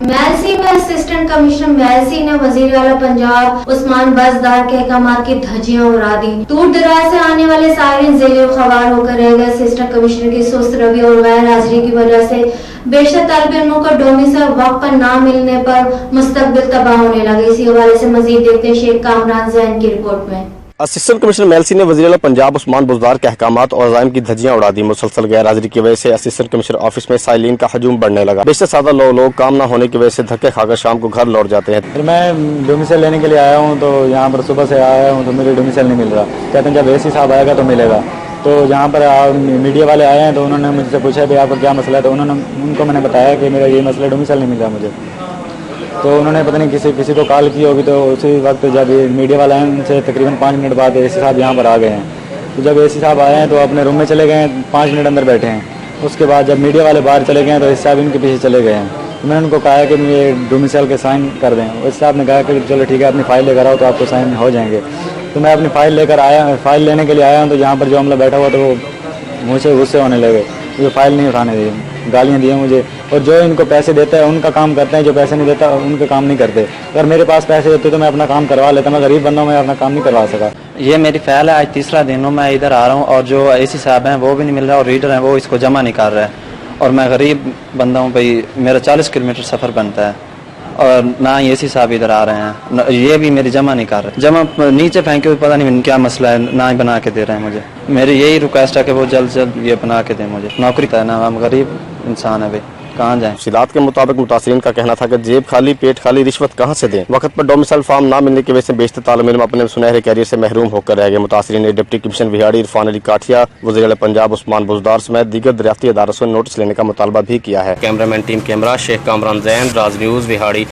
मैलसी में assistant commissioner Mailsi ने वजीर आला पंजाब उस्मान बज़दार के अहकामात की धज्जियां उड़ा दी। दूर दराज से आने वाले साइरिन ज़ेले ख़वार होकर रह गए। असिस्टेंट कमिश्नर की सुस्त रवि और गैर हाजिरी की वजह से बेशतर तालिब इल्मों को डोमिसाइल वक्त पर न मिलने पर मुस्तकबिल तबाह होने लगे। इसी हवाले से मजीद देखते हैं शेख कामरान जैन की रिपोर्ट में। असिस्टेंट कमिश्नर मेलसी ने वज़ीर आला पंजाब उस्मान बुज़दार के अहकामात और अज़ाइम की धज्जियां उड़ा दी। मुसलसल गैर हाजिरी की वजह से असिस्टेंट कमिश्नर ऑफिस में साइलिन का हजूम बढ़ने लगा। बेशतर सादा लोग काम न होने की वजह से धक्के खाकर शाम को घर लौट जाते हैं। फिर मैं डोमिसाइल लेने के लिए आया हूँ, तो यहाँ पर सुबह से आया हूँ तो मेरे डोमिसाइल नहीं मिल रहा। कहते हैं जब एसी साहब आएगा तो मिलेगा। तो यहाँ पर मीडिया वाले आए हैं तो उन्होंने मुझसे पूछा भाई आपका क्या मसला है, तो उनको मैंने बताया कि मेरा ये मसला डोमिसाइल नहीं मिल रहा मुझे। तो उन्होंने पता नहीं किसी को कॉल की होगी, तो उसी वक्त जब मीडिया वाले आए उनसे तकरीबन 5 मिनट बाद एसी साहब यहाँ पर आ गए हैं। तो जब एसी साहब आए हैं तो अपने रूम में चले गए हैं, 5 मिनट अंदर बैठे हैं। उसके बाद जब मीडिया वाले बाहर चले गए हैं तो एसी साहब इनके पीछे चले गए हैं। तो मैंने उनको कहा कि ये डोमिसाइल के साइन कर दें। एसी साहब ने कहा कि चलो ठीक है अपनी फ़ाइल लेकर आओ तो आपको साइन हो जाएंगे। तो मैं अपनी फ़ाइल लेकर आया, फ़ाइल लेने के लिए आया हूँ तो यहाँ पर जो अमला बैठा हुआ तो वो मुझसे गुस्से होने लगे। मुझे फ़ाइल नहीं उठाने दी, गालियाँ दी मुझे। और जो इनको पैसे देते हैं उनका काम करते हैं, जो पैसे नहीं देता उनके काम नहीं करते। अगर मेरे पास पैसे होते तो मैं अपना काम करवा लेता। मैं गरीब बंदा हूं, मैं अपना काम नहीं करवा सका। ये मेरी फ़ाइल है, आज तीसरा दिन हूँ मैं इधर आ रहा हूँ और जो एसी साहब हैं वो भी नहीं मिल रहा और रीडर हैं वो इसको जमा नहीं कर रहा है। और मैं गरीब बंदा हूँ भाई, मेरा 40 किलोमीटर सफ़र बनता है और ना ही एसी साहब इधर आ रहे हैं, ये भी मेरी जमा नहीं कर रहे। जमा नीचे फेंके हुए, पता नहीं क्या मसला है, ना ही बना के दे रहे हैं मुझे। मेरी यही रिक्वेस्ट है कि वो जल्द से जल्द ये बना के दें मुझे। नौकरी था ना, हम गरीब इंसान है भाई, कहाँ जाएं। तफसीलात के मुताबिक मुतासिरीन का कहना था कि जेब खाली पेट खाली रिश्वत कहाँ से दें। वक्त पर डोमिसाइल फार्म ना मिलने की वजह से बेशतर तालिब इल्म अपने सुनहरे कैरियर से महरूम होकर रह गए। मुतासिरीन ने डिप्टी कमिश्नर विहाड़ी इरफान अली काठिया, वज़ीर आला पंजाब उस्मान बुज़दार समेत दीगर दरियाती अदारों से नोटिस लेने का मुतालबा भी किया है। Cameraman team camera Sheikh Kamran Jain, Raj news Vehari.